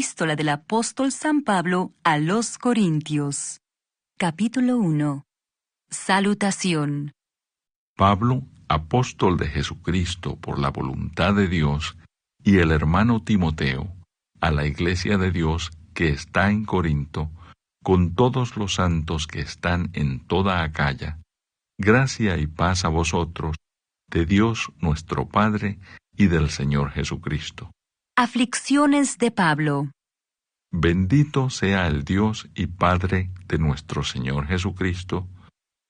Epístola del apóstol San Pablo a los Corintios. Capítulo 1. Salutación. Pablo, apóstol de Jesucristo por la voluntad de Dios, y el hermano Timoteo, a la iglesia de Dios que está en Corinto, con todos los santos que están en toda Acaya, gracia y paz a vosotros, de Dios nuestro Padre y del Señor Jesucristo. Aflicciones de Pablo. Bendito sea el Dios y Padre de nuestro Señor Jesucristo,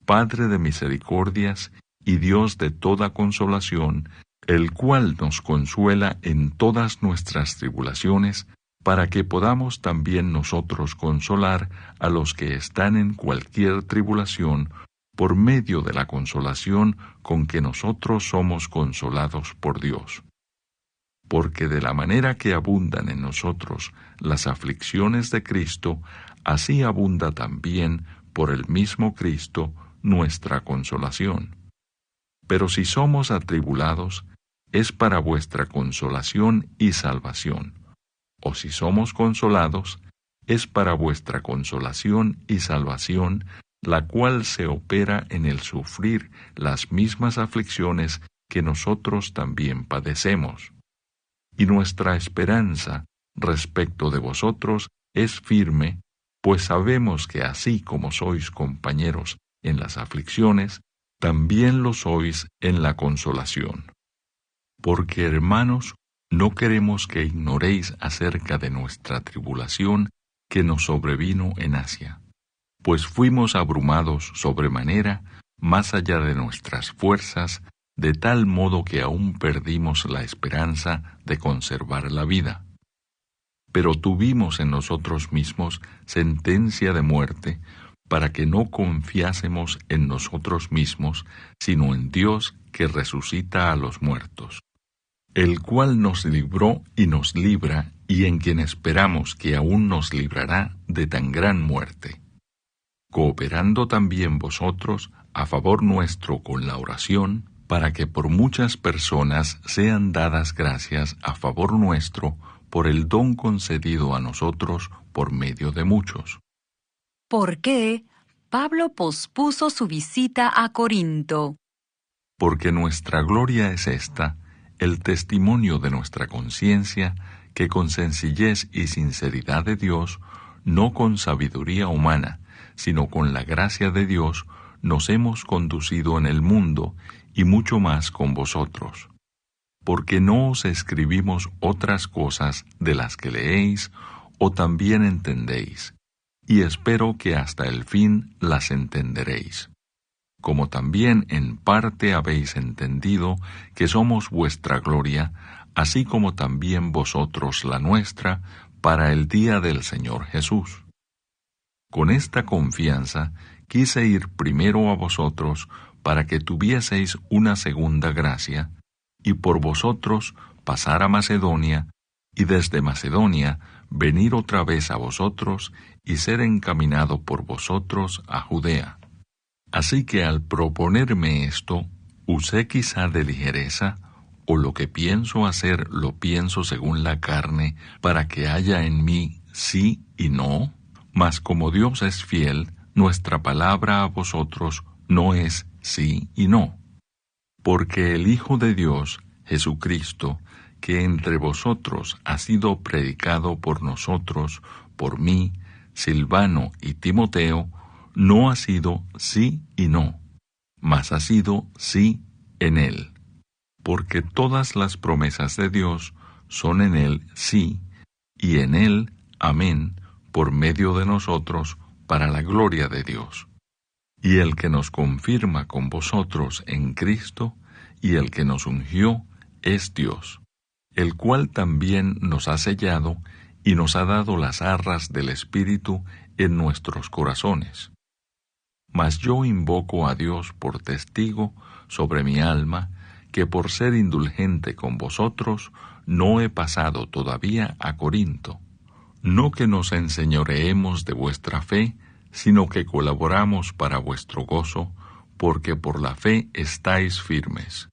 Padre de misericordias y Dios de toda consolación, el cual nos consuela en todas nuestras tribulaciones, para que podamos también nosotros consolar a los que están en cualquier tribulación, por medio de la consolación con que nosotros somos consolados por Dios. Porque de la manera que abundan en nosotros las aflicciones de Cristo, así abunda también por el mismo Cristo nuestra consolación. Pero si somos atribulados, es para vuestra consolación y salvación. O si somos consolados, es para vuestra consolación y salvación, la cual se opera en el sufrir las mismas aflicciones que nosotros también padecemos. Y nuestra esperanza respecto de vosotros es firme, pues sabemos que así como sois compañeros en las aflicciones, también lo sois en la consolación. Porque, hermanos, no queremos que ignoréis acerca de nuestra tribulación que nos sobrevino en Asia, pues fuimos abrumados sobremanera, más allá de nuestras fuerzas, de tal modo que aún perdimos la esperanza de conservar la vida. Pero tuvimos en nosotros mismos sentencia de muerte, para que no confiásemos en nosotros mismos, sino en Dios que resucita a los muertos, el cual nos libró y nos libra, y en quien esperamos que aún nos librará de tan gran muerte, cooperando también vosotros a favor nuestro con la oración, para que por muchas personas sean dadas gracias a favor nuestro por el don concedido a nosotros por medio de muchos. ¿Por qué Pablo pospuso su visita a Corinto? Porque nuestra gloria es esta, el testimonio de nuestra conciencia, que con sencillez y sinceridad de Dios, no con sabiduría humana, sino con la gracia de Dios, nos hemos conducido en el mundo, y mucho más con vosotros. Porque no os escribimos otras cosas de las que leéis o también entendéis, y espero que hasta el fin las entenderéis. Como también en parte habéis entendido que somos vuestra gloria, así como también vosotros la nuestra, para el día del Señor Jesús. Con esta confianza quise ir primero a vosotros, para que tuvieseis una segunda gracia, y por vosotros pasar a Macedonia, y desde Macedonia venir otra vez a vosotros, y ser encaminado por vosotros a Judea. Así que al proponerme esto, usé quizá de ligereza, o lo que pienso hacer lo pienso según la carne, para que haya en mí sí y no. Mas como Dios es fiel, nuestra palabra a vosotros no es sí y no. Porque el Hijo de Dios, Jesucristo, que entre vosotros ha sido predicado por nosotros, por mí, Silvano y Timoteo, no ha sido sí y no, mas ha sido sí en él. Porque todas las promesas de Dios son en él sí, y en él amén, por medio de nosotros, para la gloria de Dios. Y el que nos confirma con vosotros en Cristo, y el que nos ungió, es Dios, el cual también nos ha sellado y nos ha dado las arras del Espíritu en nuestros corazones. Mas yo invoco a Dios por testigo sobre mi alma, que por ser indulgente con vosotros, no he pasado todavía a Corinto. No que nos enseñoreemos de vuestra fe, sino que colaboramos para vuestro gozo, porque por la fe estáis firmes.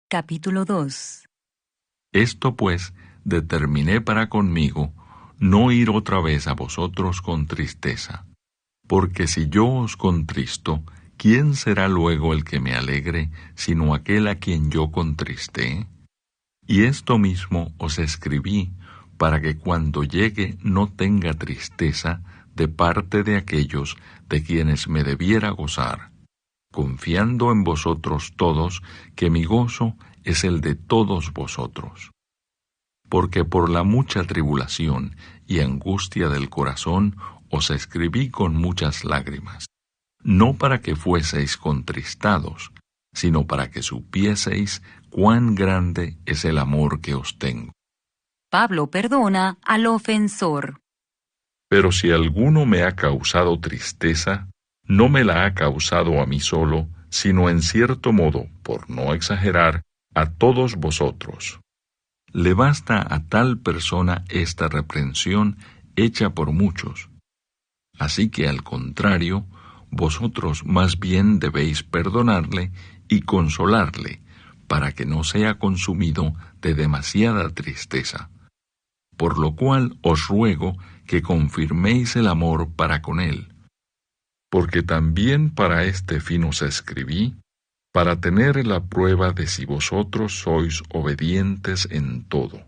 Capítulo 2. Esto pues determiné para conmigo no ir otra vez a vosotros con tristeza. Porque si yo os contristo, ¿quién será luego el que me alegre, sino aquel a quien yo contristé? Y esto mismo os escribí, para que cuando llegue no tenga tristeza de parte de aquellos de quienes me debiera gozar, confiando en vosotros todos, que mi gozo es el de todos vosotros. Porque por la mucha tribulación y angustia del corazón os escribí con muchas lágrimas, no para que fueseis contristados, sino para que supieseis cuán grande es el amor que os tengo. Pablo perdona al ofensor. Pero si alguno me ha causado tristeza, no me la ha causado a mí solo, sino en cierto modo, por no exagerar, a todos vosotros. Le basta a tal persona esta reprensión hecha por muchos. Así que al contrario, vosotros más bien debéis perdonarle y consolarle, para que no sea consumido de demasiada tristeza. Por lo cual os ruego que confirméis el amor para con él. Porque también para este fin os escribí, para tener la prueba de si vosotros sois obedientes en todo.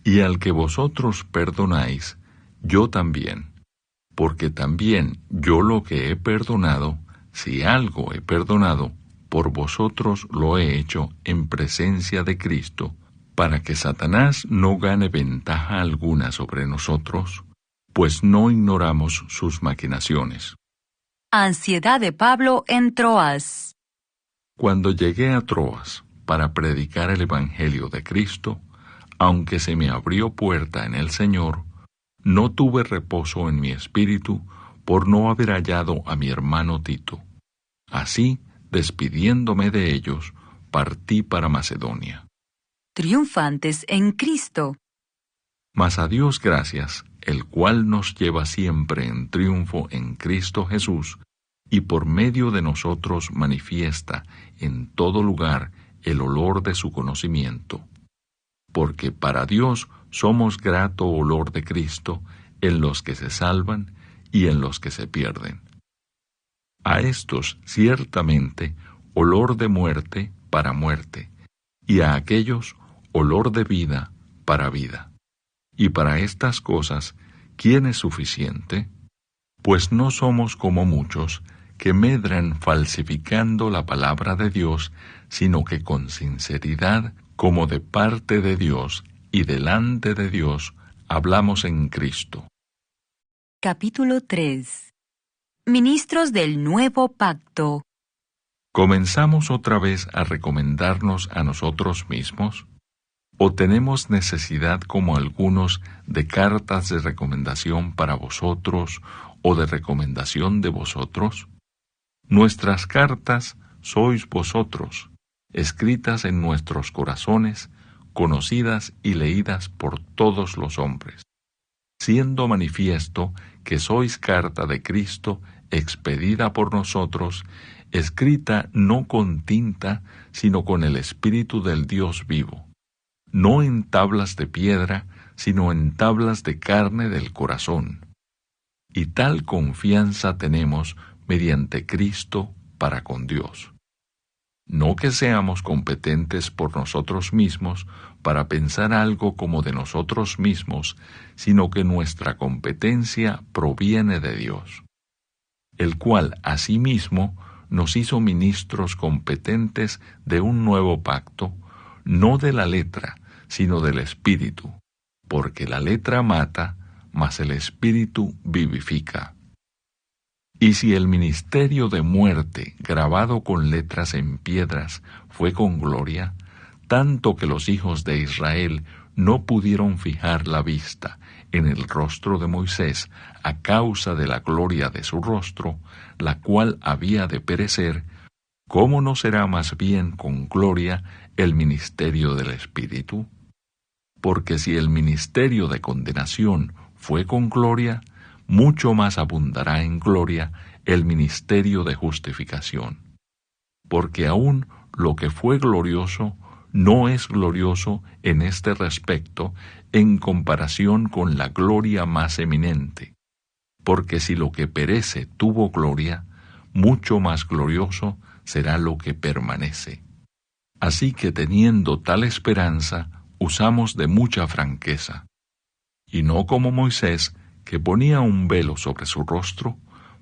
Y al que vosotros perdonáis, yo también. Porque también yo lo que he perdonado, si algo he perdonado, por vosotros lo he hecho en presencia de Cristo, para que Satanás no gane ventaja alguna sobre nosotros, pues no ignoramos sus maquinaciones. Ansiedad de Pablo en Troas. Cuando llegué a Troas para predicar el Evangelio de Cristo, aunque se me abrió puerta en el Señor, no tuve reposo en mi espíritu por no haber hallado a mi hermano Tito. Así, despidiéndome de ellos, partí para Macedonia. Triunfantes en Cristo. Mas a Dios gracias, el cual nos lleva siempre en triunfo en Cristo Jesús, y por medio de nosotros manifiesta en todo lugar el olor de su conocimiento. Porque para Dios somos grato olor de Cristo en los que se salvan y en los que se pierden. A estos ciertamente olor de muerte para muerte, y a aquellos olor de vida para vida. Y para estas cosas, ¿quién es suficiente? Pues no somos como muchos que medran falsificando la palabra de Dios, sino que con sinceridad, como de parte de Dios y delante de Dios, hablamos en Cristo. Capítulo 3. Ministros del Nuevo Pacto. ¿Comenzamos otra vez a recomendarnos a nosotros mismos? ¿O tenemos necesidad, como algunos, de cartas de recomendación para vosotros o de recomendación de vosotros? Nuestras cartas sois vosotros, escritas en nuestros corazones, conocidas y leídas por todos los hombres, siendo manifiesto que sois carta de Cristo expedida por nosotros, escrita no con tinta, sino con el Espíritu del Dios vivo, no en tablas de piedra, sino en tablas de carne del corazón. Y tal confianza tenemos mediante Cristo para con Dios. No que seamos competentes por nosotros mismos para pensar algo como de nosotros mismos, sino que nuestra competencia proviene de Dios, el cual asimismo nos hizo ministros competentes de un nuevo pacto, no de la letra, sino del Espíritu, porque la letra mata, mas el Espíritu vivifica. Y si el ministerio de muerte, grabado con letras en piedras, fue con gloria, tanto que los hijos de Israel no pudieron fijar la vista en el rostro de Moisés a causa de la gloria de su rostro, la cual había de perecer, ¿cómo no será más bien con gloria el ministerio del Espíritu? Porque si el ministerio de condenación fue con gloria, mucho más abundará en gloria el ministerio de justificación. Porque aún lo que fue glorioso no es glorioso en este respecto en comparación con la gloria más eminente, porque si lo que perece tuvo gloria, mucho más glorioso será lo que permanece. Así que teniendo tal esperanza, usamos de mucha franqueza, y no como Moisés, que ponía un velo sobre su rostro,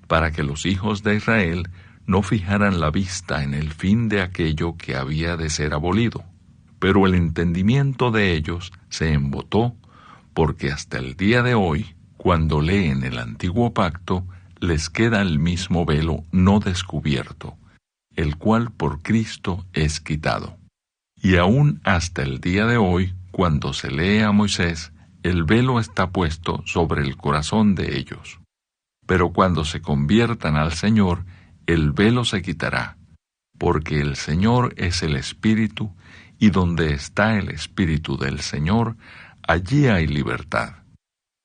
para que los hijos de Israel no fijaran la vista en el fin de aquello que había de ser abolido. Pero el entendimiento de ellos se embotó, porque hasta el día de hoy, cuando leen el antiguo pacto, les queda el mismo velo no descubierto, el cual por Cristo es quitado. Y aún hasta el día de hoy, cuando se lee a Moisés, el velo está puesto sobre el corazón de ellos. Pero cuando se conviertan al Señor, el velo se quitará, porque el Señor es el Espíritu, y donde está el Espíritu del Señor, allí hay libertad.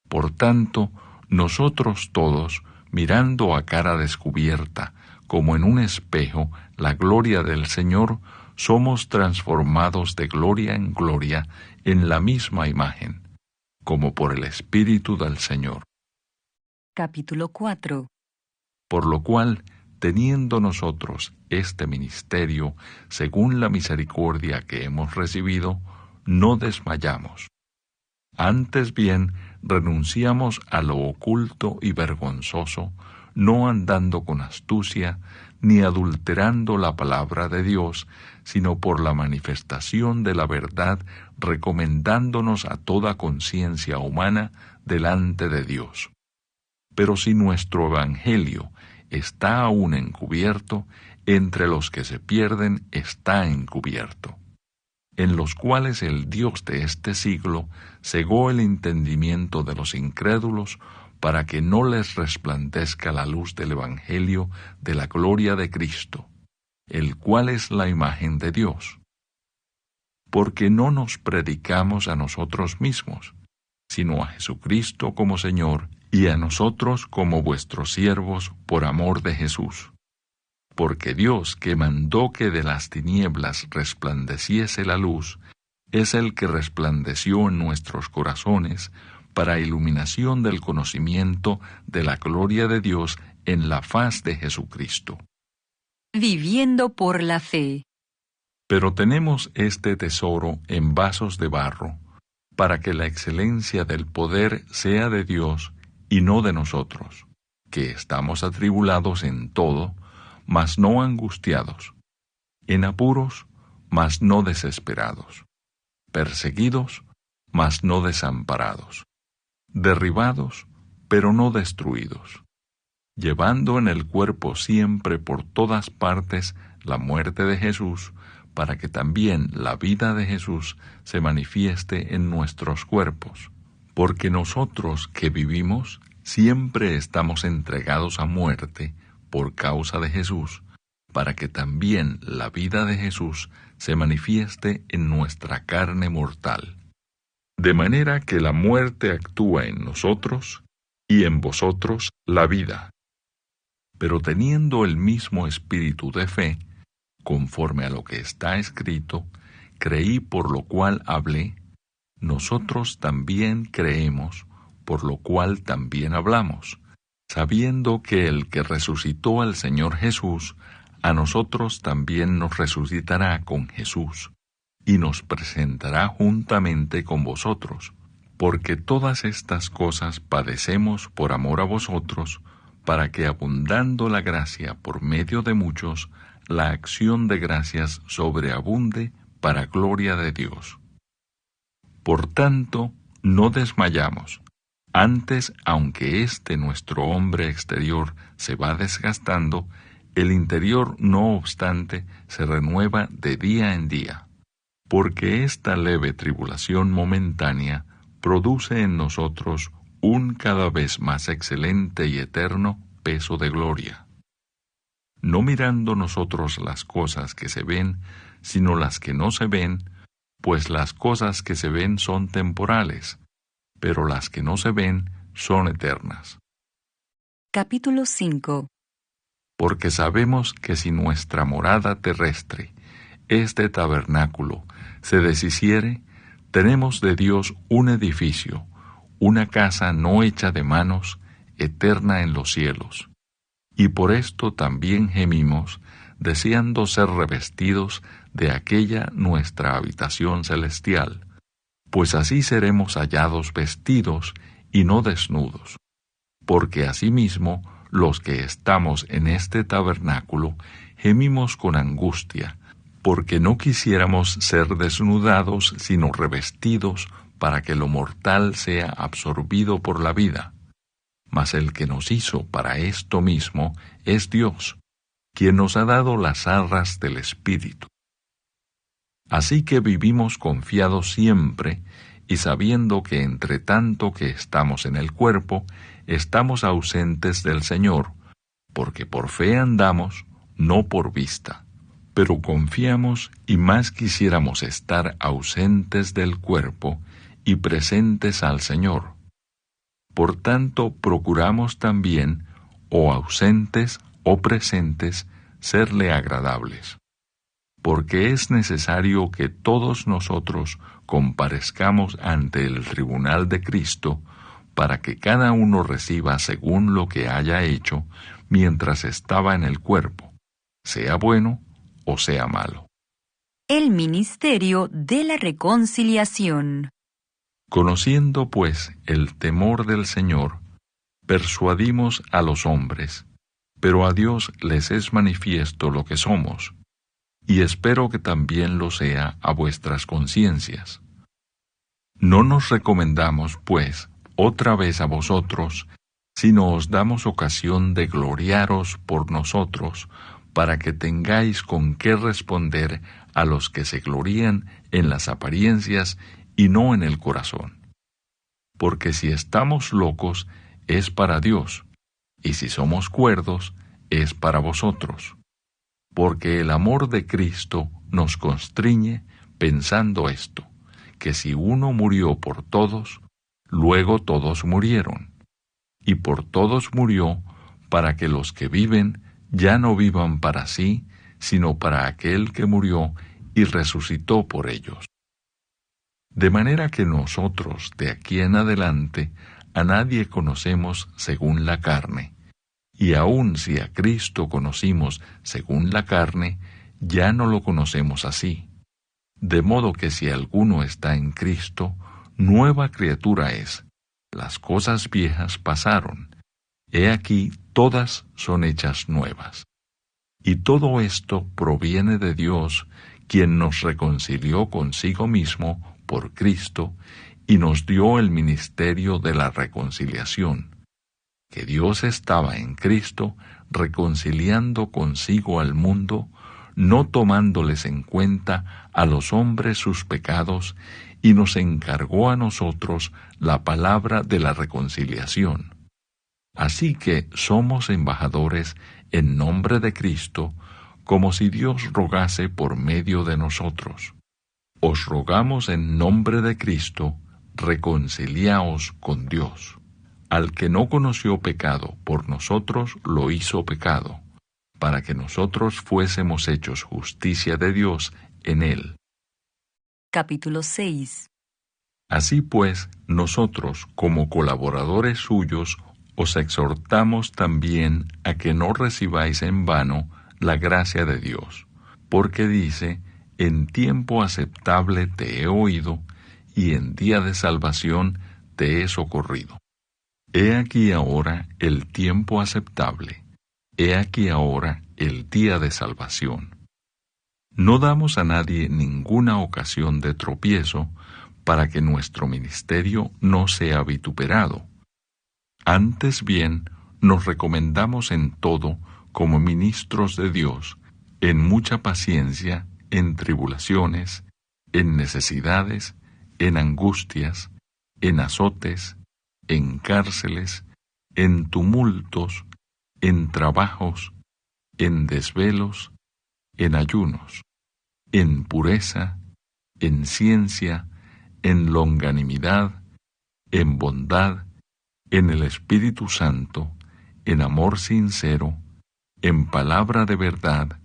Por tanto, nosotros todos, mirando a cara descubierta, como en un espejo, la gloria del Señor, somos transformados de gloria en gloria en la misma imagen, como por el Espíritu del Señor. Capítulo 4. Por lo cual, teniendo nosotros este ministerio, según la misericordia que hemos recibido, no desmayamos. Antes bien, renunciamos a lo oculto y vergonzoso, no andando con astucia, ni adulterando la palabra de Dios, sino por la manifestación de la verdad, recomendándonos a toda conciencia humana delante de Dios. Pero si nuestro evangelio está aún encubierto, entre los que se pierden está encubierto, en los cuales el Dios de este siglo cegó el entendimiento de los incrédulos, para que no les resplandezca la luz del evangelio de la gloria de Cristo, el cual es la imagen de Dios. Porque no nos predicamos a nosotros mismos, sino a Jesucristo como Señor, y a nosotros como vuestros siervos por amor de Jesús. Porque Dios, que mandó que de las tinieblas resplandeciese la luz, es el que resplandeció en nuestros corazones para iluminación del conocimiento de la gloria de Dios en la faz de Jesucristo. Viviendo por la fe. Pero tenemos este tesoro en vasos de barro, para que la excelencia del poder sea de Dios y no de nosotros, que estamos atribulados en todo, mas no angustiados, en apuros, mas no desesperados, perseguidos, mas no desamparados, derribados, pero no destruidos, llevando en el cuerpo siempre por todas partes la muerte de Jesús, para que también la vida de Jesús se manifieste en nuestros cuerpos. Porque nosotros que vivimos siempre estamos entregados a muerte por causa de Jesús, para que también la vida de Jesús se manifieste en nuestra carne mortal. De manera que la muerte actúa en nosotros y en vosotros la vida. Pero teniendo el mismo espíritu de fe, conforme a lo que está escrito, creí por lo cual hablé, nosotros también creemos, por lo cual también hablamos, sabiendo que el que resucitó al Señor Jesús, a nosotros también nos resucitará con Jesús, y nos presentará juntamente con vosotros, porque todas estas cosas padecemos por amor a vosotros, para que abundando la gracia por medio de muchos, la acción de gracias sobreabunde para gloria de Dios. Por tanto, no desmayamos. Antes, aunque nuestro hombre exterior se va desgastando, el interior, no obstante, se renueva de día en día, porque esta leve tribulación momentánea produce en nosotros un cada vez más excelente y eterno peso de gloria. No mirando nosotros las cosas que se ven, sino las que no se ven, pues las cosas que se ven son temporales, pero las que no se ven son eternas. Capítulo 5. Porque sabemos que si nuestra morada terrestre, este tabernáculo, se deshiciere, tenemos de Dios un edificio, una casa no hecha de manos, eterna en los cielos. Y por esto también gemimos, deseando ser revestidos de aquella nuestra habitación celestial, pues así seremos hallados vestidos y no desnudos. Porque asimismo, los que estamos en este tabernáculo, gemimos con angustia, porque no quisiéramos ser desnudados, sino revestidos, para que lo mortal sea absorbido por la vida. Mas el que nos hizo para esto mismo es Dios, quien nos ha dado las arras del Espíritu. Así que vivimos confiados siempre, y sabiendo que entre tanto que estamos en el cuerpo, estamos ausentes del Señor, porque por fe andamos, no por vista. Pero confiamos y más quisiéramos estar ausentes del cuerpo y presentes al Señor. Por tanto, procuramos también, o ausentes o presentes, serle agradables. Porque es necesario que todos nosotros comparezcamos ante el tribunal de Cristo, para que cada uno reciba según lo que haya hecho mientras estaba en el cuerpo, sea bueno o sea malo. El ministerio de la reconciliación. Conociendo, pues, el temor del Señor, persuadimos a los hombres, pero a Dios les es manifiesto lo que somos, y espero que también lo sea a vuestras conciencias. No nos recomendamos, pues, otra vez a vosotros, sino os damos ocasión de gloriaros por nosotros, para que tengáis con qué responder a los que se glorían en las apariencias y no en el corazón. Porque si estamos locos, es para Dios, y si somos cuerdos, es para vosotros. Porque el amor de Cristo nos constriñe pensando esto, que si uno murió por todos, luego todos murieron. Y por todos murió, para que los que viven ya no vivan para sí, sino para aquel que murió y resucitó por ellos. De manera que nosotros, de aquí en adelante, a nadie conocemos según la carne, y aun si a Cristo conocimos según la carne, ya no lo conocemos así. De modo que si alguno está en Cristo, nueva criatura es. Las cosas viejas pasaron. He aquí, todas son hechas nuevas. Y todo esto proviene de Dios, quien nos reconcilió consigo mismo por Cristo, y nos dio el ministerio de la reconciliación, que Dios estaba en Cristo reconciliando consigo al mundo, no tomándoles en cuenta a los hombres sus pecados, y nos encargó a nosotros la palabra de la reconciliación. Así que somos embajadores en nombre de Cristo, como si Dios rogase por medio de nosotros. Os rogamos en nombre de Cristo, reconciliaos con Dios. Al que no conoció pecado, por nosotros lo hizo pecado, para que nosotros fuésemos hechos justicia de Dios en él. Capítulo 6. Así pues, nosotros, como colaboradores suyos, os exhortamos también a que no recibáis en vano la gracia de Dios, porque dice: en tiempo aceptable te he oído, y en día de salvación te he socorrido. He aquí ahora el tiempo aceptable, he aquí ahora el día de salvación. No damos a nadie ninguna ocasión de tropiezo, para que nuestro ministerio no sea vituperado. Antes bien, nos recomendamos en todo como ministros de Dios, en mucha paciencia, en tribulaciones, en necesidades, en angustias, en azotes, en cárceles, en tumultos, en trabajos, en desvelos, en ayunos, en pureza, en ciencia, en longanimidad, en bondad, en el Espíritu Santo, en amor sincero, en palabra de verdad,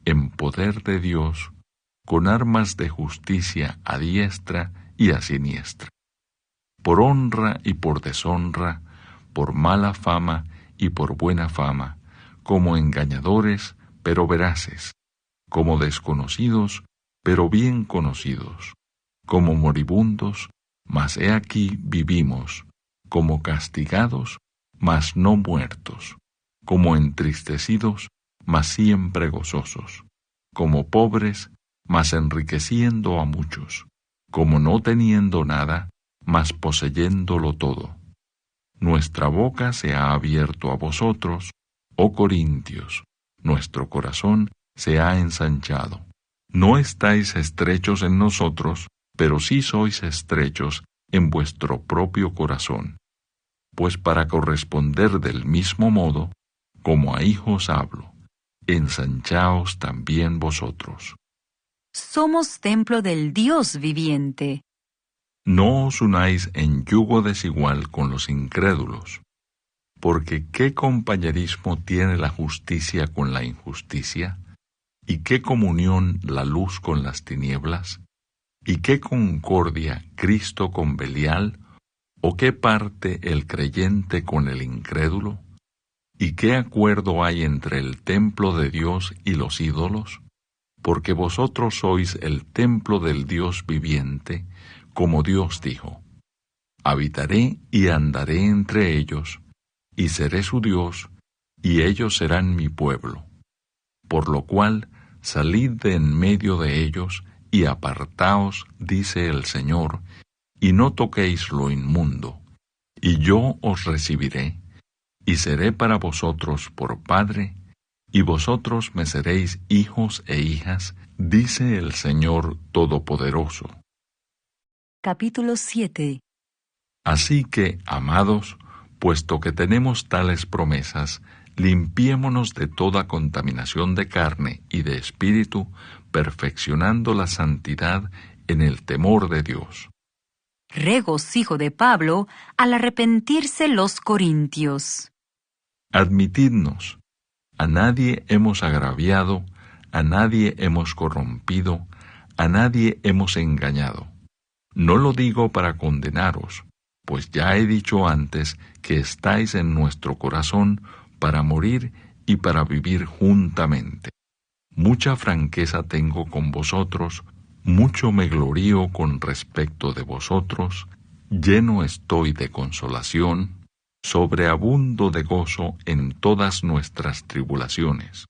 en poder de Dios, con armas de justicia a diestra y a siniestra, por honra y por deshonra, por mala fama y por buena fama, como engañadores, pero veraces, como desconocidos, pero bien conocidos, como moribundos, mas he aquí vivimos, como castigados, mas no muertos, como entristecidos, mas siempre gozosos, como pobres, mas enriqueciendo a muchos, como no teniendo nada, mas poseyéndolo todo. Nuestra boca se ha abierto a vosotros, oh Corintios, nuestro corazón se ha ensanchado. No estáis estrechos en nosotros, pero sí sois estrechos en vuestro propio corazón. Pues para corresponder del mismo modo, como a hijos hablo, ensanchaos también vosotros. Somos templo del Dios viviente. No os unáis en yugo desigual con los incrédulos, porque ¿qué compañerismo tiene la justicia con la injusticia? ¿Y qué comunión la luz con las tinieblas? ¿Y qué concordia Cristo con Belial? ¿O qué parte el creyente con el incrédulo? ¿Y qué acuerdo hay entre el templo de Dios y los ídolos? Porque vosotros sois el templo del Dios viviente, como Dios dijo: habitaré y andaré entre ellos, y seré su Dios, y ellos serán mi pueblo. Por lo cual, salid de en medio de ellos, y apartaos, dice el Señor, y no toquéis lo inmundo, y yo os recibiré, y seré para vosotros por Padre, y vosotros me seréis hijos e hijas, dice el Señor Todopoderoso. Capítulo 7. Así que, amados, puesto que tenemos tales promesas, limpiémonos de toda contaminación de carne y de espíritu, perfeccionando la santidad en el temor de Dios. Regocijo de Pablo al arrepentirse los corintios. Admitidnos, a nadie hemos agraviado, a nadie hemos corrompido, a nadie hemos engañado. No lo digo para condenaros, pues ya he dicho antes que estáis en nuestro corazón para morir y para vivir juntamente. Mucha franqueza tengo con vosotros, mucho me glorío con respecto de vosotros, lleno estoy de consolación, sobreabundo de gozo en todas nuestras tribulaciones.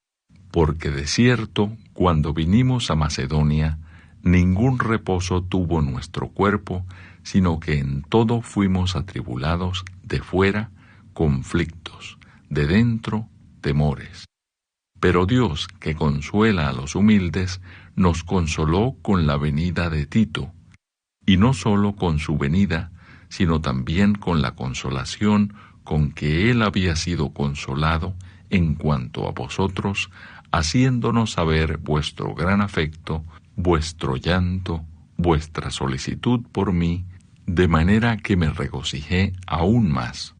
Porque de cierto, cuando vinimos a Macedonia, ningún reposo tuvo nuestro cuerpo, sino que en todo fuimos atribulados, de fuera, conflictos, de dentro, temores. Pero Dios, que consuela a los humildes, nos consoló con la venida de Tito, y no solo con su venida, sino también con la consolación con que él había sido consolado en cuanto a vosotros, haciéndonos saber vuestro gran afecto, vuestro llanto, vuestra solicitud por mí, de manera que me regocijé aún más.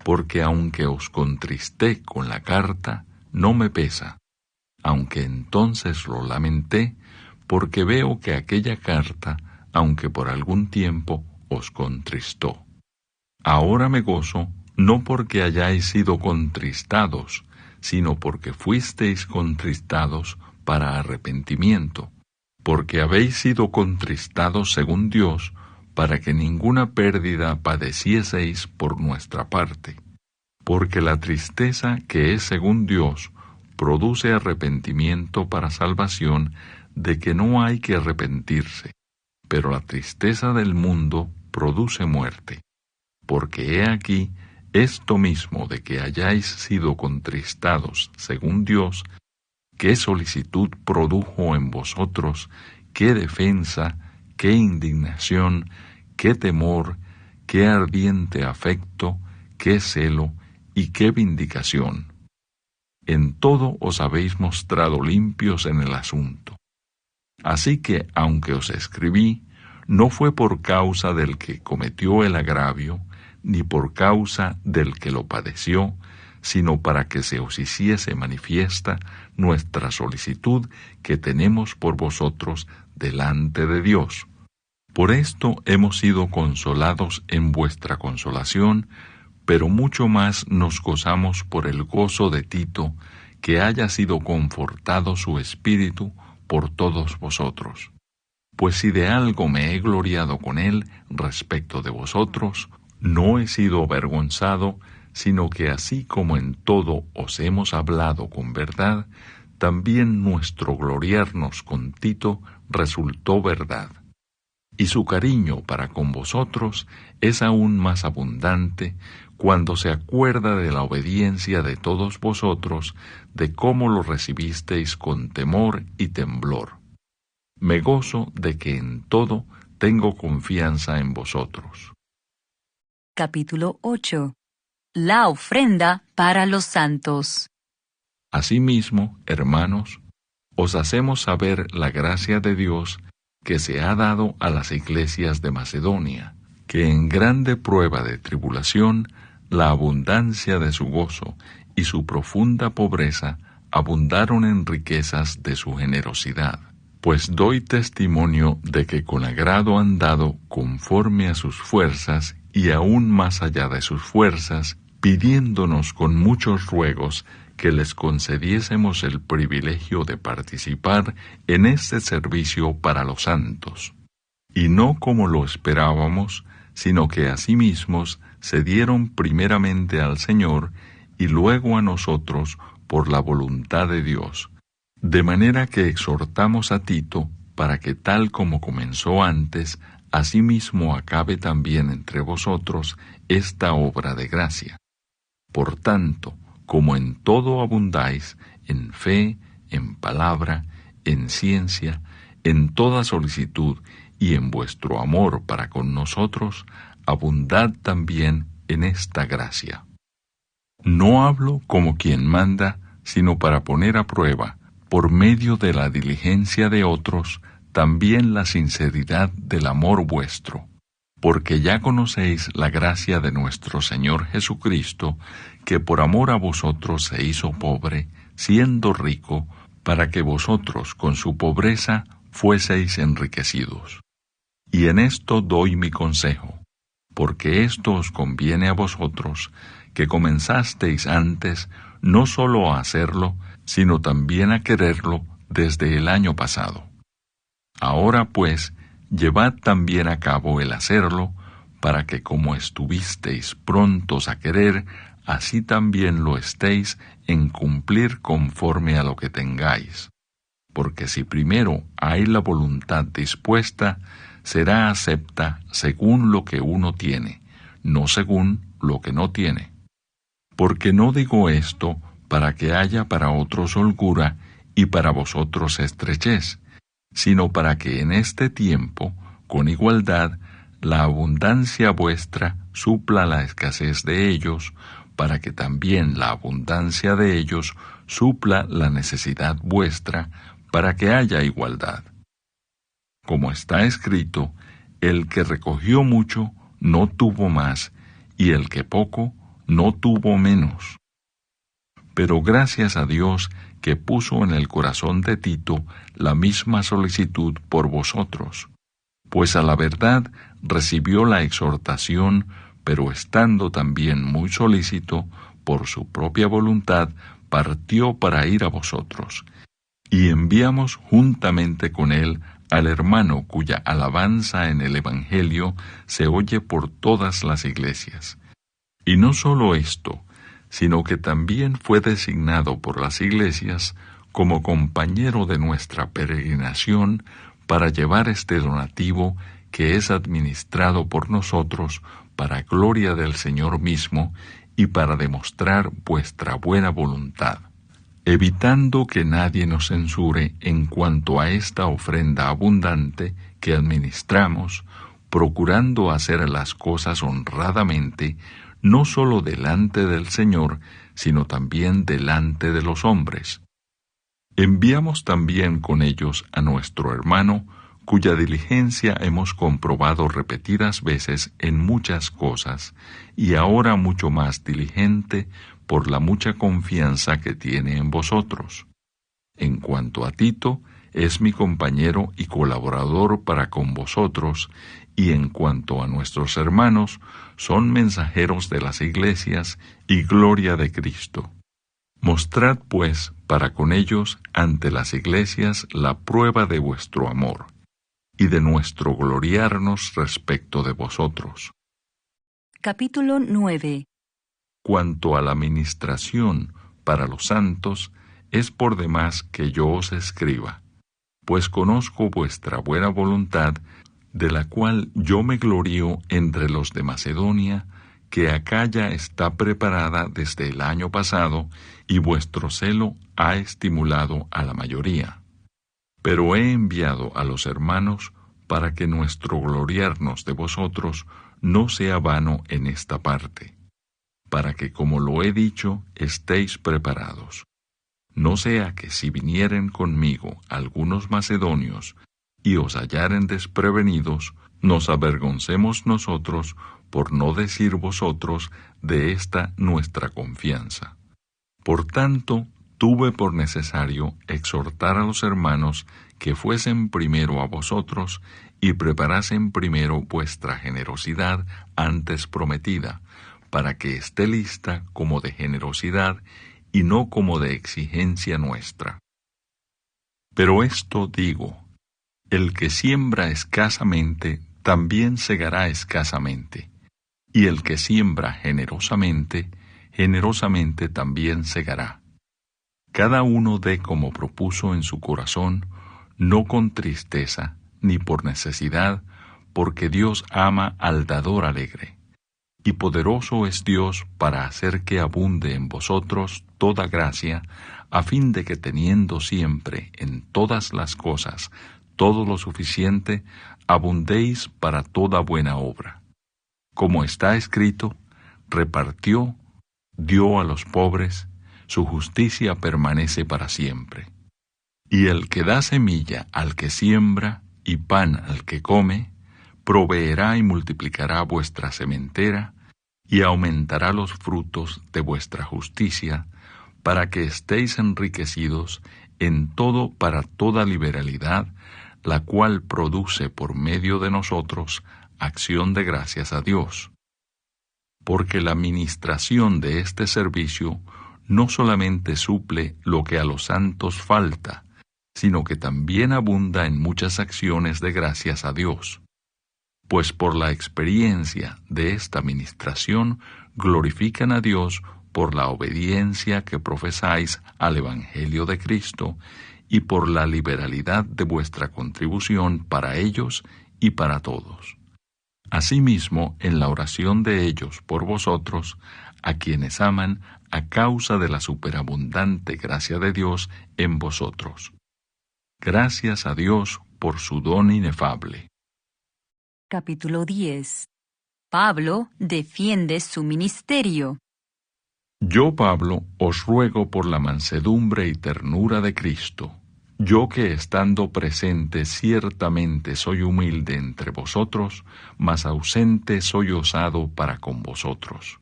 Porque aunque os contristé con la carta, no me pesa, aunque entonces lo lamenté, porque veo que aquella carta, aunque por algún tiempo, os contristó. Ahora me gozo, no porque hayáis sido contristados, sino porque fuisteis contristados para arrepentimiento, porque habéis sido contristados según Dios, para que ninguna pérdida padecieseis por nuestra parte. Porque la tristeza que es según Dios produce arrepentimiento para salvación, de que no hay que arrepentirse, pero la tristeza del mundo produce muerte. Porque he aquí, esto mismo de que hayáis sido contristados según Dios, qué solicitud produjo en vosotros, qué defensa, qué indignación, qué temor, qué ardiente afecto, qué celo y qué vindicación. En todo os habéis mostrado limpios en el asunto. Así que, aunque os escribí, no fue por causa del que cometió el agravio, ni por causa del que lo padeció, sino para que se os hiciese manifiesta nuestra solicitud que tenemos por vosotros delante de Dios. Por esto hemos sido consolados en vuestra consolación, pero mucho más nos gozamos por el gozo de Tito, que haya sido confortado su espíritu por todos vosotros. Pues si de algo me he gloriado con él respecto de vosotros, no he sido avergonzado, sino que así como en todo os hemos hablado con verdad, también nuestro gloriarnos con Tito resultó verdad. Y su cariño para con vosotros es aún más abundante cuando se acuerda de la obediencia de todos vosotros, de cómo lo recibisteis con temor y temblor. Me gozo de que en todo tengo confianza en vosotros. Capítulo 8. La ofrenda para los santos. Asimismo, hermanos, os hacemos saber la gracia de Dios que se ha dado a las iglesias de Macedonia, que en grande prueba de tribulación, la abundancia de su gozo y su profunda pobreza abundaron en riquezas de su generosidad. Pues doy testimonio de que con agrado han dado conforme a sus fuerzas y aún más allá de sus fuerzas, pidiéndonos con muchos ruegos que les concediésemos el privilegio de participar en este servicio para los santos. Y no como lo esperábamos, sino que asimismo se dieron primeramente al Señor y luego a nosotros por la voluntad de Dios. De manera que exhortamos a Tito para que tal como comenzó antes, asimismo acabe también entre vosotros esta obra de gracia. Por tanto, como en todo abundáis, en fe, en palabra, en ciencia, en toda solicitud y en vuestro amor para con nosotros, abundad también en esta gracia. No hablo como quien manda, sino para poner a prueba, por medio de la diligencia de otros, también la sinceridad del amor vuestro, porque ya conocéis la gracia de nuestro Señor Jesucristo, que por amor a vosotros se hizo pobre, siendo rico, para que vosotros con su pobreza fueseis enriquecidos. Y en esto doy mi consejo, porque esto os conviene a vosotros, que comenzasteis antes no sólo a hacerlo, sino también a quererlo desde el año pasado. Ahora pues, llevad también a cabo el hacerlo, para que como estuvisteis prontos a querer, así también lo estéis en cumplir conforme a lo que tengáis. Porque si primero hay la voluntad dispuesta, será acepta según lo que uno tiene, no según lo que no tiene. Porque no digo esto para que haya para otros holgura y para vosotros estrechez, sino para que en este tiempo, con igualdad, la abundancia vuestra supla la escasez de ellos, para que también la abundancia de ellos supla la necesidad vuestra, para que haya igualdad. Como está escrito, el que recogió mucho no tuvo más, y el que poco no tuvo menos. Pero gracias a Dios que puso en el corazón de Tito la misma solicitud por vosotros, pues a la verdad recibió la exhortación, pero estando también muy solícito, por su propia voluntad, partió para ir a vosotros. Y enviamos juntamente con él al hermano cuya alabanza en el Evangelio se oye por todas las iglesias. Y no solo esto, sino que también fue designado por las iglesias como compañero de nuestra peregrinación para llevar este donativo que es administrado por nosotros para gloria del Señor mismo y para demostrar vuestra buena voluntad, evitando que nadie nos censure en cuanto a esta ofrenda abundante que administramos, procurando hacer las cosas honradamente, no solo delante del Señor, sino también delante de los hombres. Enviamos también con ellos a nuestro hermano, cuya diligencia hemos comprobado repetidas veces en muchas cosas, y ahora mucho más diligente por la mucha confianza que tiene en vosotros. En cuanto a Tito, es mi compañero y colaborador para con vosotros, y en cuanto a nuestros hermanos, son mensajeros de las iglesias y gloria de Cristo. Mostrad, pues, para con ellos ante las iglesias la prueba de vuestro amor, y de nuestro gloriarnos respecto de vosotros. Capítulo 9. Cuanto a la ministración para los santos, es por demás que yo os escriba, pues conozco vuestra buena voluntad, de la cual yo me glorío entre los de Macedonia, que Acaya está preparada desde el año pasado, y vuestro celo ha estimulado a la mayoría. Pero he enviado a los hermanos para que nuestro gloriarnos de vosotros no sea vano en esta parte, para que, como lo he dicho, estéis preparados. No sea que si vinieren conmigo algunos macedonios y os hallaren desprevenidos, nos avergoncemos nosotros, por no decir vosotros, de esta nuestra confianza. Por tanto, tuve por necesario exhortar a los hermanos que fuesen primero a vosotros y preparasen primero vuestra generosidad antes prometida, para que esté lista como de generosidad y no como de exigencia nuestra. Pero esto digo, el que siembra escasamente, también segará escasamente, y el que siembra generosamente, generosamente también segará. Cada uno dé como propuso en su corazón, no con tristeza, ni por necesidad, porque Dios ama al dador alegre. Y poderoso es Dios para hacer que abunde en vosotros toda gracia, a fin de que teniendo siempre en todas las cosas todo lo suficiente, abundéis para toda buena obra. Como está escrito, repartió, dio a los pobres, su justicia permanece para siempre. Y el que da semilla al que siembra y pan al que come, proveerá y multiplicará vuestra sementera, y aumentará los frutos de vuestra justicia, para que estéis enriquecidos en todo para toda liberalidad, la cual produce por medio de nosotros acción de gracias a Dios. Porque la ministración de este servicio no solamente suple lo que a los santos falta, sino que también abunda en muchas acciones de gracias a Dios. Pues por la experiencia de esta ministración glorifican a Dios por la obediencia que profesáis al Evangelio de Cristo y por la liberalidad de vuestra contribución para ellos y para todos. Asimismo, en la oración de ellos por vosotros, a quienes aman a causa de la superabundante gracia de Dios en vosotros. Gracias a Dios por su don inefable. Capítulo 10. Pablo defiende su ministerio. Yo, Pablo, os ruego por la mansedumbre y ternura de Cristo, yo que estando presente ciertamente soy humilde entre vosotros, mas ausente soy osado para con vosotros.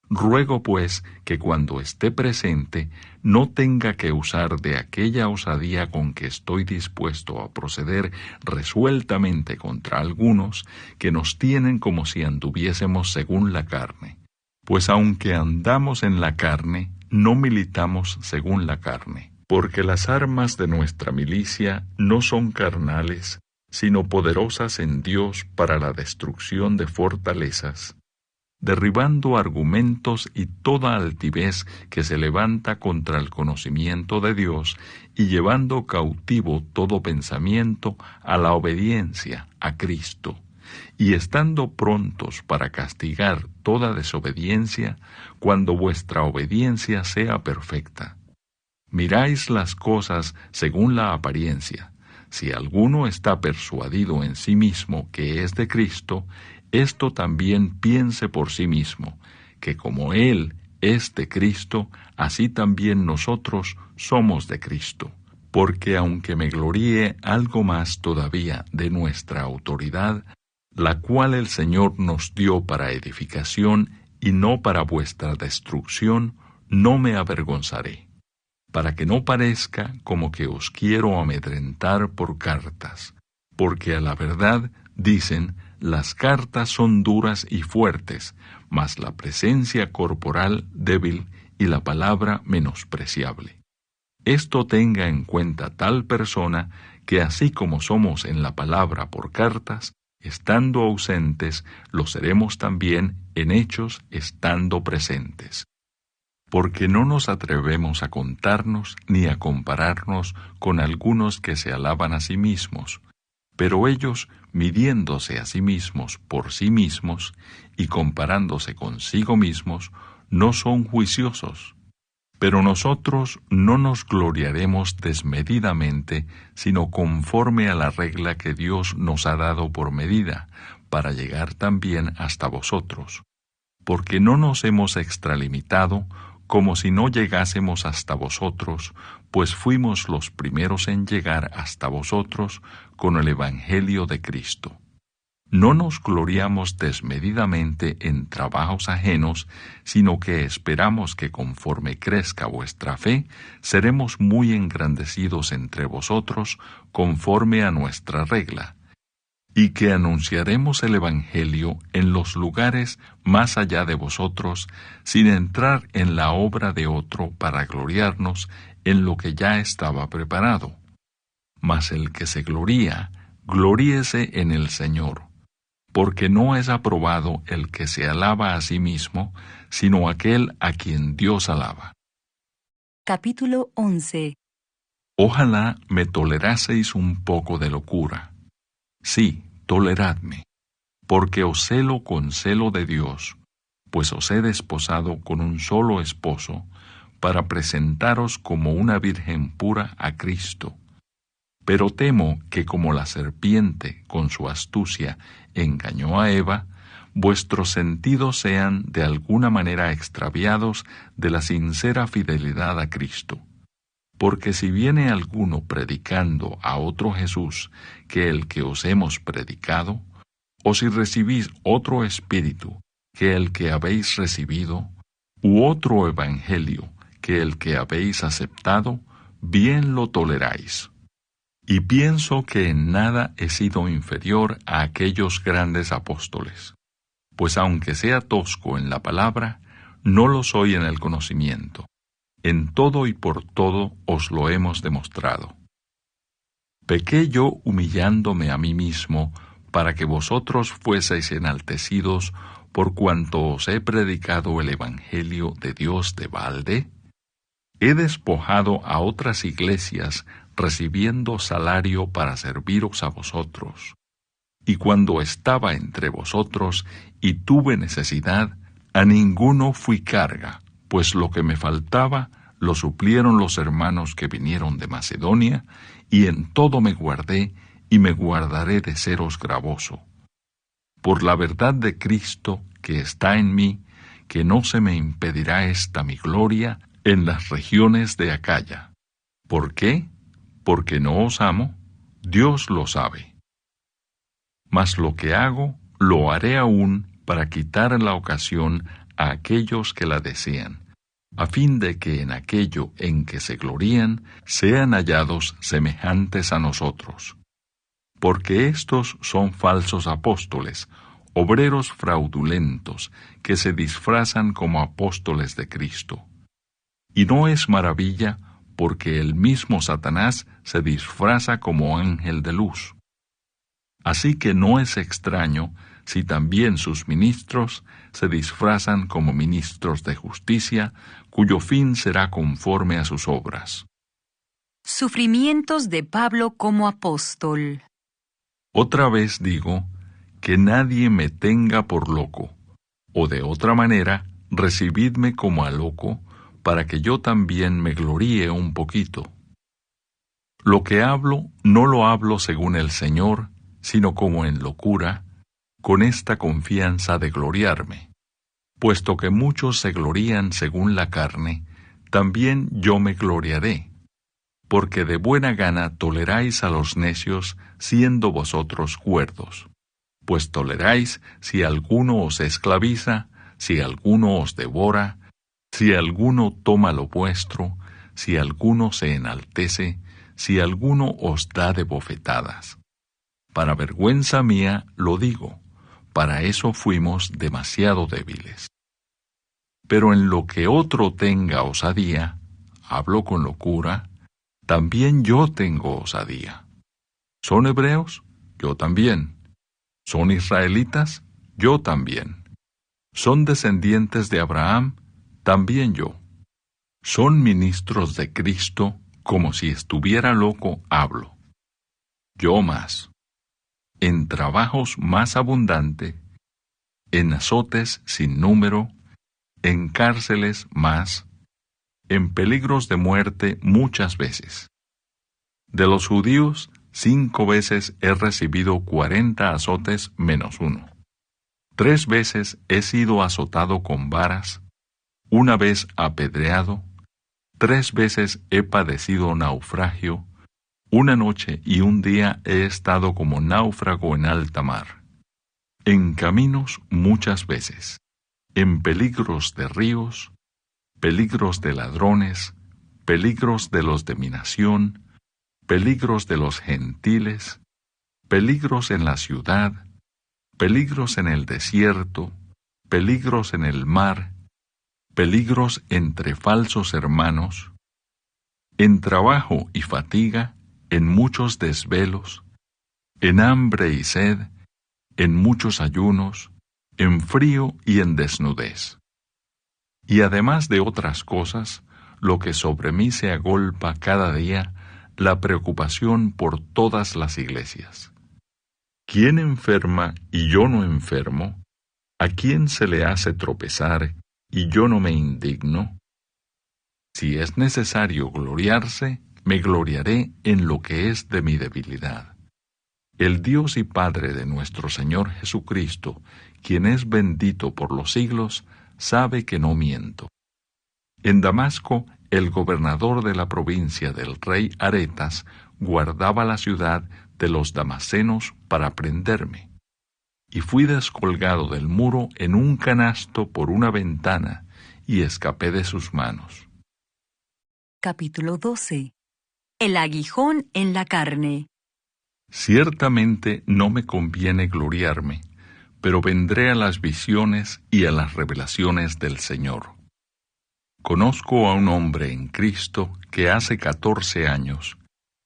Ruego pues que cuando esté presente no tenga que usar de aquella osadía con que estoy dispuesto a proceder resueltamente contra algunos que nos tienen como si anduviésemos según la carne. Pues aunque andamos en la carne, no militamos según la carne, porque las armas de nuestra milicia no son carnales, sino poderosas en Dios para la destrucción de fortalezas, derribando argumentos y toda altivez que se levanta contra el conocimiento de Dios y llevando cautivo todo pensamiento a la obediencia a Cristo, y estando prontos para castigar toda desobediencia cuando vuestra obediencia sea perfecta. Miráis las cosas según la apariencia. Si alguno está persuadido en sí mismo que es de Cristo, esto también piense por sí mismo, que como Él es de Cristo, así también nosotros somos de Cristo. Porque aunque me gloríe algo más todavía de nuestra autoridad, la cual el Señor nos dio para edificación y no para vuestra destrucción, no me avergonzaré, para que no parezca como que os quiero amedrentar por cartas, porque a la verdad, dicen, las cartas son duras y fuertes, mas la presencia corporal débil y la palabra menospreciable. Esto tenga en cuenta tal persona que así como somos en la palabra por cartas, estando ausentes, lo seremos también en hechos estando presentes. Porque no nos atrevemos a contarnos ni a compararnos con algunos que se alaban a sí mismos, pero ellos, midiéndose a sí mismos por sí mismos y comparándose consigo mismos, no son juiciosos. Pero nosotros no nos gloriaremos desmedidamente, sino conforme a la regla que Dios nos ha dado por medida, para llegar también hasta vosotros. Porque no nos hemos extralimitado, como si no llegásemos hasta vosotros, pues fuimos los primeros en llegar hasta vosotros con el Evangelio de Cristo. No nos gloriamos desmedidamente en trabajos ajenos, sino que esperamos que conforme crezca vuestra fe, seremos muy engrandecidos entre vosotros conforme a nuestra regla, y que anunciaremos el Evangelio en los lugares más allá de vosotros, sin entrar en la obra de otro para gloriarnos en lo que ya estaba preparado. Mas el que se gloría, gloríese en el Señor. Porque no es aprobado el que se alaba a sí mismo, sino aquel a quien Dios alaba. Capítulo 11. Ojalá me toleraseis un poco de locura. Sí, toleradme, porque os celo con celo de Dios, pues os he desposado con un solo esposo, para presentaros como una virgen pura a Cristo. Pero temo que como la serpiente, con su astucia, engañó a Eva, vuestros sentidos sean de alguna manera extraviados de la sincera fidelidad a Cristo. Porque si viene alguno predicando a otro Jesús que el que os hemos predicado, o si recibís otro espíritu que el que habéis recibido, u otro evangelio que el que habéis aceptado, bien lo toleráis. Y pienso que en nada he sido inferior a aquellos grandes apóstoles, pues aunque sea tosco en la palabra, no lo soy en el conocimiento. En todo y por todo os lo hemos demostrado. Pequé yo humillándome a mí mismo, para que vosotros fueseis enaltecidos por cuanto os he predicado el Evangelio de Dios de balde. He despojado a otras iglesias, recibiendo salario para serviros a vosotros. Y cuando estaba entre vosotros y tuve necesidad, a ninguno fui carga, pues lo que me faltaba lo suplieron los hermanos que vinieron de Macedonia, y en todo me guardé y me guardaré de seros gravoso. Por la verdad de Cristo que está en mí, que no se me impedirá esta mi gloria en las regiones de Acaya. ¿Por qué? Porque no os amo, Dios lo sabe. Mas lo que hago, lo haré aún para quitar la ocasión a aquellos que la desean, a fin de que en aquello en que se glorían sean hallados semejantes a nosotros. Porque estos son falsos apóstoles, obreros fraudulentos, que se disfrazan como apóstoles de Cristo. Y no es maravilla, porque el mismo Satanás se disfraza como ángel de luz. Así que no es extraño si también sus ministros se disfrazan como ministros de justicia, cuyo fin será conforme a sus obras. Sufrimientos de Pablo como apóstol. Otra vez digo, que nadie me tenga por loco, o de otra manera, recibidme como a loco, para que yo también me gloríe un poquito. Lo que hablo, no lo hablo según el Señor, sino como en locura, con esta confianza de gloriarme. Puesto que muchos se glorían según la carne, también yo me gloriaré. porque de buena gana toleráis a los necios, siendo vosotros cuerdos. Pues toleráis si alguno os esclaviza, si alguno os devora, si alguno toma lo vuestro, si alguno se enaltece, si alguno os da de bofetadas. Para vergüenza mía lo digo, para eso fuimos demasiado débiles. Pero en lo que otro tenga osadía, hablo con locura, también yo tengo osadía. ¿Son hebreos? Yo también. ¿Son israelitas? Yo también. ¿Son descendientes de Abraham? También yo. ¿Son ministros de Cristo? Como si estuviera loco, hablo. Yo más. En trabajos más abundante, en azotes sin número, en cárceles más, en peligros de muerte muchas veces. De los judíos, 5 veces he recibido 40 azotes menos 1. 3 veces he sido azotado con varas, 1 vez apedreado, 3 veces he padecido naufragio, 1 noche y 1 día he estado como náufrago en alta mar. En caminos muchas veces, en peligros de ríos, peligros de ladrones, peligros de los de mi nación, peligros de los gentiles, peligros en la ciudad, peligros en el desierto, peligros en el mar, peligros entre falsos hermanos, en trabajo y fatiga, en muchos desvelos, en hambre y sed, en muchos ayunos, en frío y en desnudez. Y además de otras cosas, lo que sobre mí se agolpa cada día, la preocupación por todas las iglesias. ¿Quién enferma y yo no enfermo? ¿A quién se le hace tropezar y yo no me indigno? Si es necesario gloriarse, me gloriaré en lo que es de mi debilidad. El Dios y Padre de nuestro Señor Jesucristo, quien es bendito por los siglos, sabe que no miento. En Damasco, el gobernador de la provincia del rey Aretas guardaba la ciudad de los damasenos para prenderme. Y fui descolgado del muro en un canasto por una ventana y escapé de sus manos. Capítulo 12. El aguijón en la carne. Ciertamente no me conviene gloriarme, pero vendré a las visiones y a las revelaciones del Señor. Conozco a un hombre en Cristo que hace 14 años,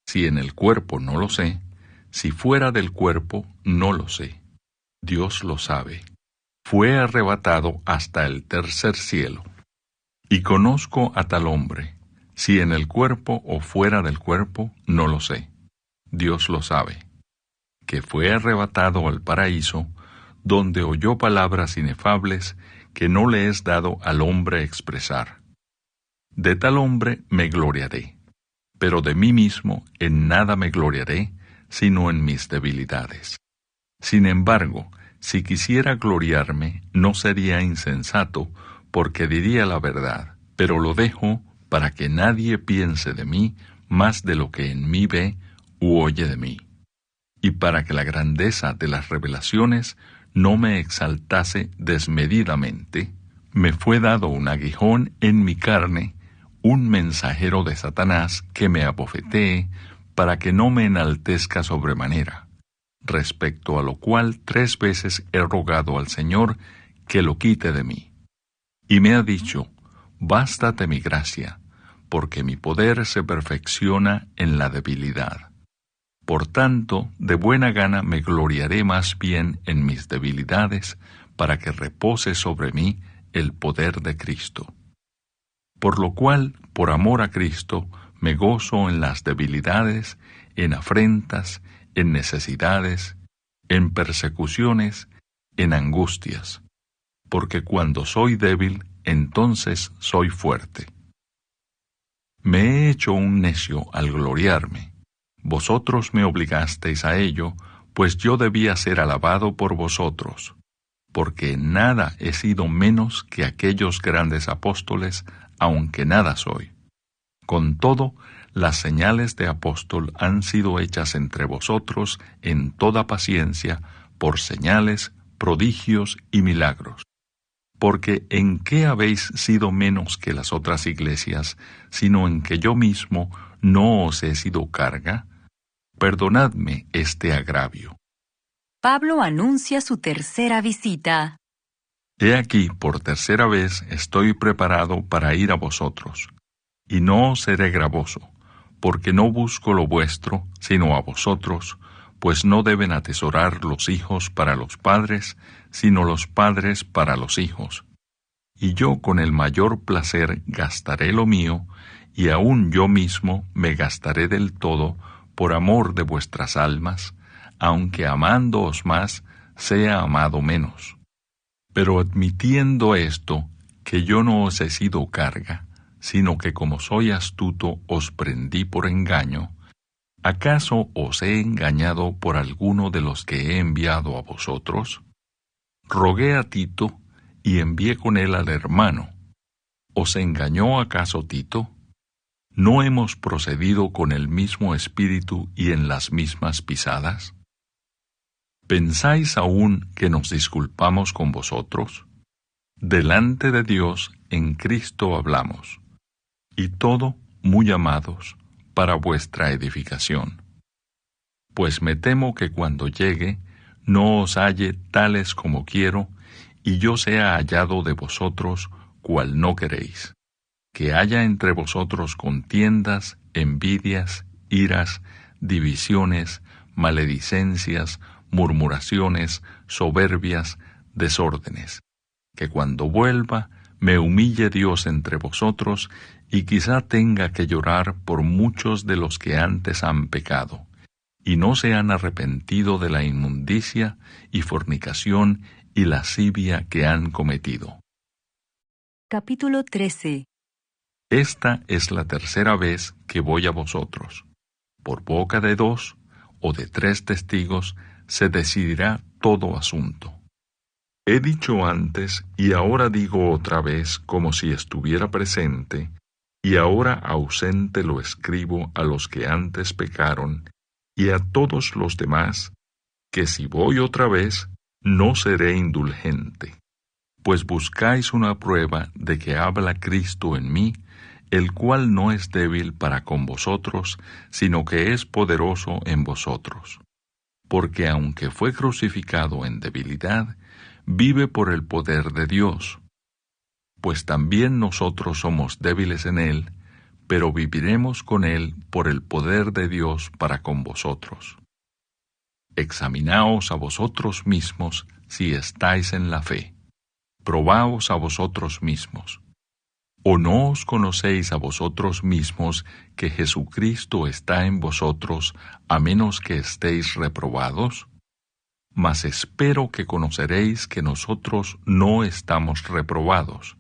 si en el cuerpo no lo sé, si fuera del cuerpo no lo sé. Dios lo sabe. Fue arrebatado hasta el tercer cielo. Y conozco a tal hombre, si en el cuerpo o fuera del cuerpo no lo sé. Dios lo sabe. Que fue arrebatado al paraíso, donde oyó palabras inefables que no le es dado al hombre expresar. De tal hombre me gloriaré, pero de mí mismo en nada me gloriaré, sino en mis debilidades. Sin embargo, si quisiera gloriarme, no sería insensato, porque diría la verdad, pero lo dejo para que nadie piense de mí más de lo que en mí ve u oye de mí, y para que la grandeza de las revelaciones no me exaltase desmedidamente, me fue dado un aguijón en mi carne, un mensajero de Satanás que me abofetee, para que no me enaltezca sobremanera, respecto a lo cual 3 veces he rogado al Señor que lo quite de mí. Y me ha dicho, bástate mi gracia, porque mi poder se perfecciona en la debilidad. Por tanto, de buena gana me gloriaré más bien en mis debilidades, para que repose sobre mí el poder de Cristo. Por lo cual, por amor a Cristo, me gozo en las debilidades, en afrentas, en necesidades, en persecuciones, en angustias, porque cuando soy débil, entonces soy fuerte. Me he hecho un necio al gloriarme. Vosotros me obligasteis a ello, pues yo debía ser alabado por vosotros, porque en nada he sido menos que aquellos grandes apóstoles, aunque nada soy. Con todo, las señales de apóstol han sido hechas entre vosotros en toda paciencia por señales, prodigios y milagros. Porque ¿en qué habéis sido menos que las otras iglesias, sino en que yo mismo no os he sido carga? Perdonadme este agravio. Pablo anuncia su tercera visita. He aquí, por tercera vez estoy preparado para ir a vosotros, y no os seré gravoso, porque no busco lo vuestro, sino a vosotros, pues no deben atesorar los hijos para los padres, sino los padres para los hijos. Y yo con el mayor placer gastaré lo mío, y aun yo mismo me gastaré del todo por amor de vuestras almas, aunque amándoos más, sea amado menos. Pero admitiendo esto, que yo no os he sido carga, sino que como soy astuto os prendí por engaño, ¿acaso os he engañado por alguno de los que he enviado a vosotros? Rogué a Tito y envié con él al hermano. ¿Os engañó acaso Tito? ¿No hemos procedido con el mismo espíritu y en las mismas pisadas? ¿Pensáis aún que nos disculpamos con vosotros? Delante de Dios en Cristo hablamos, y todo muy amados para vuestra edificación. Pues me temo que cuando llegue no os halle tales como quiero, y yo sea hallado de vosotros cual no queréis, que haya entre vosotros contiendas, envidias, iras, divisiones, maledicencias, murmuraciones, soberbias, desórdenes, que cuando vuelva me humille Dios entre vosotros y quizá tenga que llorar por muchos de los que antes han pecado, y no se han arrepentido de la inmundicia y fornicación y lascivia que han cometido. Capítulo 13. Esta es la tercera vez que voy a vosotros. Por boca de 2 o de 3 testigos se decidirá todo asunto. He dicho antes y ahora digo otra vez como si estuviera presente, y ahora ausente lo escribo a los que antes pecaron y a todos los demás, que si voy otra vez no seré indulgente, pues buscáis una prueba de que habla Cristo en mí, el cual no es débil para con vosotros, sino que es poderoso en vosotros. Porque aunque fue crucificado en debilidad, vive por el poder de Dios. Pues también nosotros somos débiles en él, pero viviremos con él por el poder de Dios para con vosotros. Examinaos a vosotros mismos si estáis en la fe. Probaos a vosotros mismos. ¿O no os conocéis a vosotros mismos que Jesucristo está en vosotros, a menos que estéis reprobados? Mas espero que conoceréis que nosotros no estamos reprobados,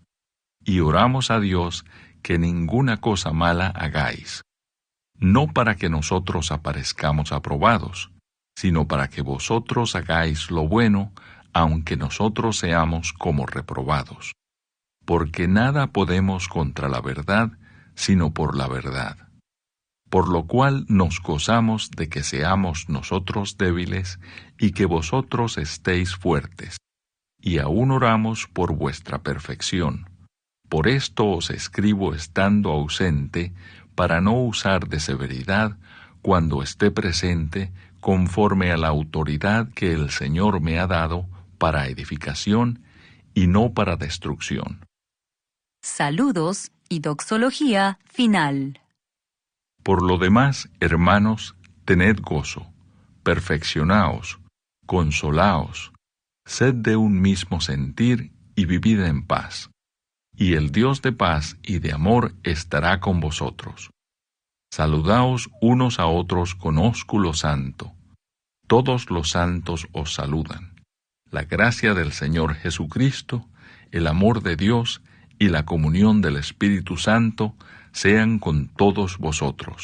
y oramos a Dios que ninguna cosa mala hagáis, no para que nosotros aparezcamos aprobados, sino para que vosotros hagáis lo bueno, aunque nosotros seamos como reprobados. Porque nada podemos contra la verdad, sino por la verdad. Por lo cual nos gozamos de que seamos nosotros débiles y que vosotros estéis fuertes, y aún oramos por vuestra perfección. Por esto os escribo estando ausente, para no usar de severidad cuando esté presente, conforme a la autoridad que el Señor me ha dado para edificación y no para destrucción. Saludos y doxología final. Por lo demás, hermanos, tened gozo, perfeccionaos, consolaos, sed de un mismo sentir y vivid en paz. Y el Dios de paz y de amor estará con vosotros. Saludaos unos a otros con ósculo santo. Todos los santos os saludan. La gracia del Señor Jesucristo, el amor de Dios y la comunión del Espíritu Santo sean con todos vosotros.